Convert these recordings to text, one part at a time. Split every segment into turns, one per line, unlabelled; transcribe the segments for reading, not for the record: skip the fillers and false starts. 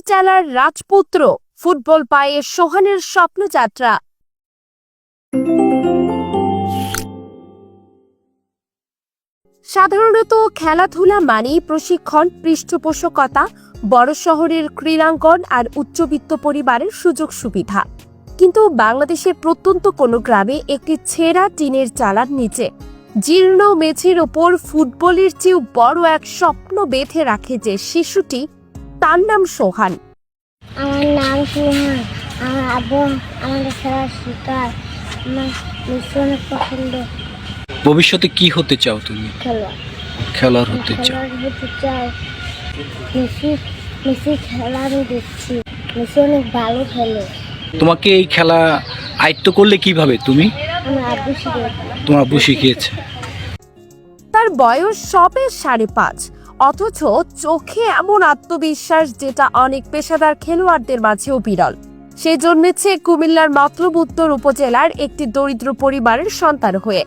চালার রাজপুত্র ফুটবল পায়ে সোহানের স্বপ্নযাত্রা। সাধারণত খেলাধুলা মানেই প্রশিক্ষণ, পৃষ্ঠপোষকতা, বড় শহরের ক্রীড়াঙ্গন আর উচ্চবিত্ত পরিবারের সুযোগ সুবিধা। কিন্তু বাংলাদেশের প্রত্যন্ত কোনো গ্রামে একটি ছেঁড়া টিনের চালার নিচে জীর্ণ মেঝের ওপর ফুটবলের চেয়েও বড় এক স্বপ্ন বেঁধে রাখে যে শিশুটি, তার নাম সোহান।
আমার নাম সোহান। আমার আব্বু আমাদের খেলা শেখায়। আমার মেসি অনেক পছন্দ।
ভবিষ্যতে কি হতে চাও তুমি? খেলোয়াড় হতে চাও?
চাই। মেসি খেলা আমি দেখছি। মেসি অনেক ভালো খেলে।
তোমাকে এই খেলা আয়ত্ত করলে কিভাবে তুমি?
আমার আব্বু শিখিয়েছে।
তোমার আব্বু শিখিয়েছে?
তার বয়স সবে 5.5, অথচ চোখে এমন আত্মবিশ্বাস যেটা অনেক পেশাদার খেলোয়াড়দের মাঝেও বিরল। সে জন্মেছে কুমিল্লার মতলব উত্তর উপজেলার একটি দরিদ্র পরিবারের সন্তান হয়ে,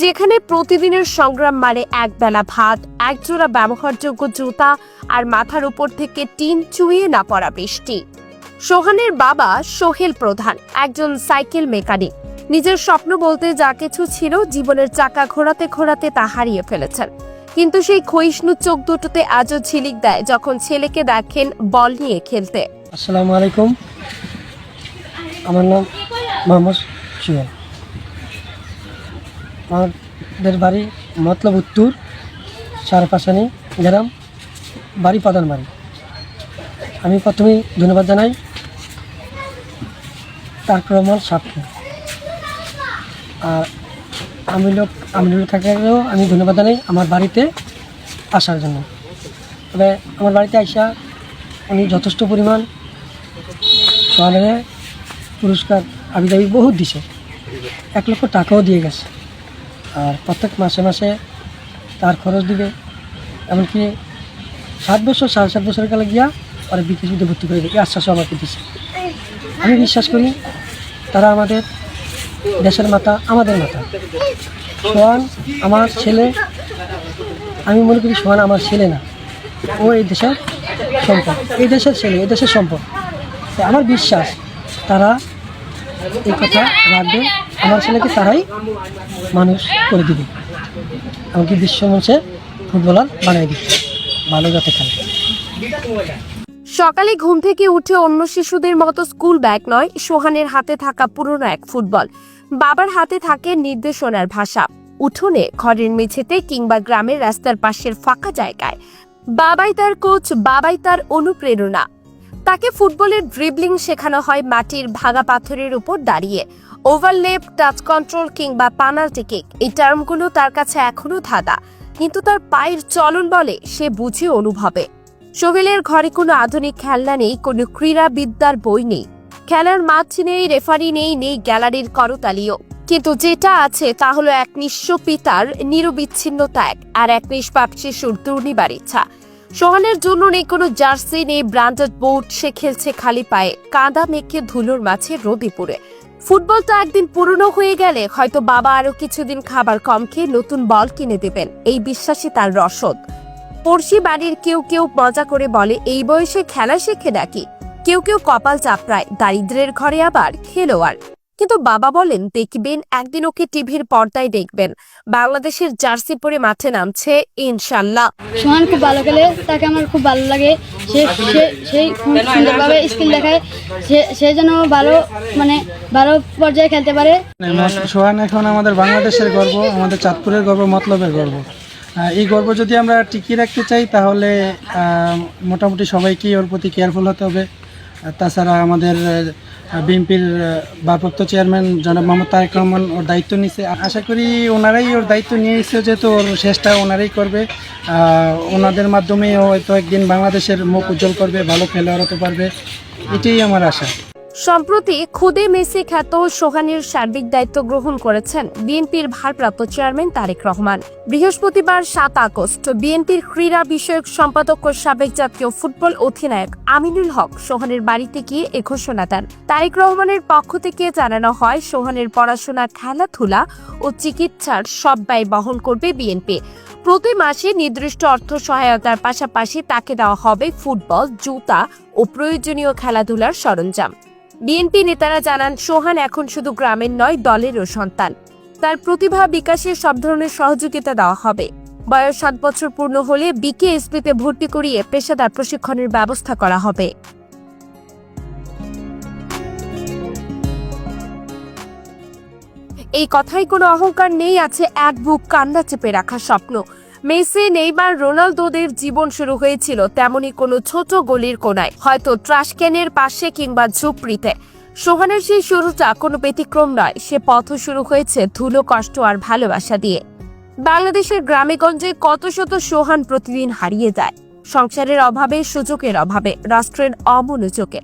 যেখানে প্রতিদিনের সংগ্রাম মানে একবেলা ভাত, একজোড়া ব্যবহারযোগ্য জুতা আর মাথার উপর থেকে টিন চুইয়ে না পড়া বৃষ্টি। সোহানের বাবা সোহেল প্রধান একজন সাইকেল মেকানিক। নিজের স্বপ্ন বলতে যা কিছু ছিল, জীবনের চাকা ঘোরাতে ঘোরাতে তা হারিয়ে ফেলেছেন। কিন্তু সেই ক্ষয়িষ্ণু চোখ দুটোতে আজও ঝিলিক দেয় যখন ছেলেকে দেখেন বল নিয়ে খেলতে।
আসসালামু আলাইকুম, আমার নাম মোহাম্মদ সোহেল। আমাদের বাড়ি মতলব উত্তর সারপাশানি গ্রাম, বাড়ি প্রধান বাড়ি। আমি প্রথমেই ধন্যবাদ জানাই তারক রহমান সাহেবকে। আর আমিনুল কাকাকেও আমি ধন্যবাদ জানাই আমার বাড়িতে আসার জন্য। তবে আমার বাড়িতে আইসা উনি যথেষ্ট পরিমাণ সোহানের পুরস্কার আবিদাবি বহুত দিছে, 1 লক্ষ টাকাও দিয়ে গেছে। আর প্রত্যেক মাসে মাসে তার খরচ দিবে, এমনকি 7 বছর 7.5 বছরের কালে গিয়া আর বিদেশে ভর্তি করে দেবে, আশ্বাসও আমাকে দিছে। আমি বিশ্বাস করি তারা আমাদের দেশের মাথা, আমাদের মাথা। সোহান আমার ছেলে, আমি মনে করি সোহান আমার ছেলে না, ও এই দেশের সম্পদ, এই দেশের ছেলে, এই দেশের সম্পদ। আমার বিশ্বাস তারা এই কথা রাখবে, আমার ছেলেকে তারাই মানুষ করে দিবে, এমনকি বিশ্বমঞ্চে ফুটবলার বানিয়ে দিবে, ভালো যাতে খেলে।
সকালে ঘুম থেকে উঠে অন্য শিশুদের মতো স্কুল ব্যাগ নয়, সোহানের হাতে থাকা পুরনো এক ফুটবল, বাবার হাতে থাকে নির্দেশনার ভাষা। উঠোনে, ঘরের মেঝেতে কিংবা গ্রামের রাস্তার পাশের ফাঁকা জায়গায় বাবাই তার কোচ, বাবাই তার অনুপ্রেরণা। তাকে ফুটবলের ড্রিবলিং শেখানো হয় মাটির ভাঙা পাথরের উপর দাঁড়িয়ে। ওভারলেপ, টাচ কন্ট্রোল কিংবা পেনাল্টি কিক, এই টার্মগুলো তার কাছে এখনো ধাঁধা, কিন্তু তার পায়ের চলন বলে সে বুঝে অনুভবে। সোহেলের ঘরে কোনো আধুনিক খেলনা নেই, কোনো ক্রীড়াবিদ্যার বই নেই, খেলার মাঠ নেই, রেফারি নেই, নেই গ্যালারির করতালিও। কিন্তু যেটা আছে তা হলো এক নিঃস্ব পিতার নিরবিচ্ছিন্ন ত্যাগ আর এক নিষ্পাপ শিশুর দুর্নিবার ইচ্ছা। সোহানের জন্য নেই কোনো জার্সি, নেই ব্র্যান্ডেড বুট, সে খেলছে খালি পায়ে, কাদা মেখে ধুলোর মাঝে রোদে। ফুটবলটা একদিন পুরনো হয়ে গেলে হয়তো বাবা আরো কিছুদিন খাবার কম খেয়ে নতুন বল কিনে দেবেন, এই বিশ্বাসই তার রসদ। পড়শি বাড়ির কেউ কেউ মজা করে বলে, এই বয়সে খেলা শেখে নাকি? কেউ কেউ কপাল চাপড়ায়, দারিদ্রের ঘরে আবার খেলোয়াড়। কিন্তু বাবা বলেন, দেখবেন একদিন ওকে টিভির পর্দায় দেখবেন, বাংলাদেশের জার্সি পরে মাঠে নামছে ইনশাল্লাহ।
সোহান খুব ভালো খেলে, তাকে আমার খুব ভালো লাগে। সেই খুব সুন্দরভাবে স্কিল দেখায়, সে যেন ভালো পর্যায়ে খেলতে পারে।
সোহান এখন আমাদের বাংলাদেশের গর্ব, আমাদের চাঁদপুরের গর্ব, মতলবের গর্ব। এই গর্ব যদি আমরা টিকিয়ে রাখতে চাই তাহলে মোটামুটি সবাইকেই ওর প্রতি কেয়ারফুল হতে হবে। তাছাড়া আমাদের বিএনপির ভারপ্রাপ্ত চেয়ারম্যান জনাব মোহাম্মদ তারেক রহমান ওর দায়িত্ব নিয়েছে, আশা করি ওনারাই ওর দায়িত্ব নিয়ে এসেছে, যেহেতু ওর শেষটা ওনারাই করবে। ওনাদের মাধ্যমেই হয়তো একদিন বাংলাদেশের মুখ উজ্জ্বল করবে, ভালো খেলোয়াড় হতে পারবে, এটাই আমার আশা।
সম্প্রতি খুদে মেসি খ্যাত সোহানের সার্বিক দায়িত্ব গ্রহণ করেছেন বিএনপির ভারপ্রাপ্ত চেয়ারম্যান তারেক রহমান। বৃহস্পতিবার 7 আগস্ট বিএনপির ক্রীড়া বিষয়ক সম্পাদক ও সাবেক জাতীয় ফুটবল অধিনায়ক আমিনুল হক সোহানের বাড়িতে গিয়ে এ ঘোষণা দেন। তারেক রহমানের পক্ষ থেকে জানানো হয়, সোহানের পড়াশোনা, খেলাধুলা ও চিকিৎসার সব ব্যয় বহন করবে বিএনপি। প্রতি মাসে নির্দিষ্ট অর্থ সহায়তার পাশাপাশি তাকে দেওয়া হবে ফুটবল, জুতা ও ও প্রয়োজনীয় খেলাধুলার সরঞ্জাম। বিএনপি নেতারা জানান, সোহান এখন শুধু গ্রামের নয়, দলেরও সন্তান। তার প্রতিভা বিকাশে সব ধরনের সহযোগিতা দেওয়া হবে। বয়স 7 বছর পূর্ণ হলে বিকেএসপিতে ভর্তি করিয়ে পেশাদার প্রশিক্ষণের ব্যবস্থা করা হবে। এই কথায় কোনো অহংকার নেই, আছে এক বুক কান্না চেপে রাখা স্বপ্ন। মেসি, নেইমার, রোনালদোদের জীবন শুরু হয়েছিল তেমনি কোনো ছোট গলির কোনায়, হয়তো ট্রাশ ক্যানের পাশে কিংবা ঝুপড়িতে। সোহানের সেই শুরুটা কোনো ব্যতিক্রম নয়। সে পথ শুরু হয়েছে ধুলো, কষ্ট আর ভালোবাসা দিয়ে। বাংলাদেশের গ্রামেগঞ্জে কত শত সোহান প্রতিদিন হারিয়ে যায়, সংসারের অভাবে, সুযোগের অভাবে, রাষ্ট্রের অমনোযোগে।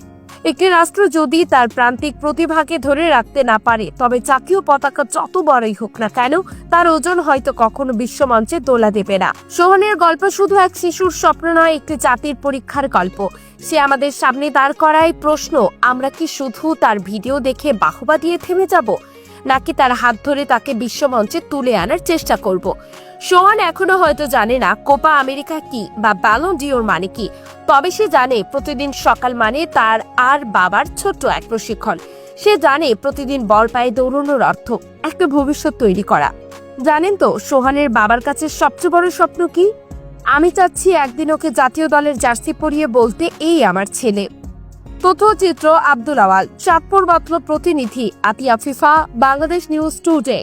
একটি রাষ্ট্র যদি তার প্রান্তিক প্রতিভাকে ধরে রাখতে না পারে, তবে জাতীয় পতাকা যত বড়ই হোক না কেন, তার ওজন হয়তো কখনো বিশ্বমঞ্চে দোলা দেবে না। সোহানের গল্প শুধু এক শিশুর স্বপ্ন নয়, একটি জাতির পরীক্ষার গল্প। সে আমাদের সামনে দাঁড় করায় প্রশ্ন, আমরা কি শুধু তার ভিডিও দেখে বাহবা দিয়ে থেমে যাব, নাকি তার হাত ধরে তাকে বিশ্বমঞ্চে তুলে আনার চেষ্টা করব? সোহান এখনো হয়তো জানে না কোপা আমেরিকা কি বা ব্যালন ডিওর মানে কি, তবে সে জানে প্রতিদিন সকাল মানে তার আর বাবার ছোট্ট এক প্রশিক্ষণ। সে জানে প্রতিদিন বল পায়ে দৌড়ানোর অর্থ একটা ভবিষ্যৎ তৈরি করা। জানেন তো সোহানের বাবার কাছে সবচেয়ে বড় স্বপ্ন কি? আমি চাচ্ছি একদিন ওকে জাতীয় দলের জার্সি পরিয়ে বলতে, এই আমার ছেলে। তথ্যচিত্র আব্দুল আওয়াল, চাঁদপুর মতলব প্রতিনিধি আতিয়া ফিফা, বাংলাদেশ নিউজ টুডে।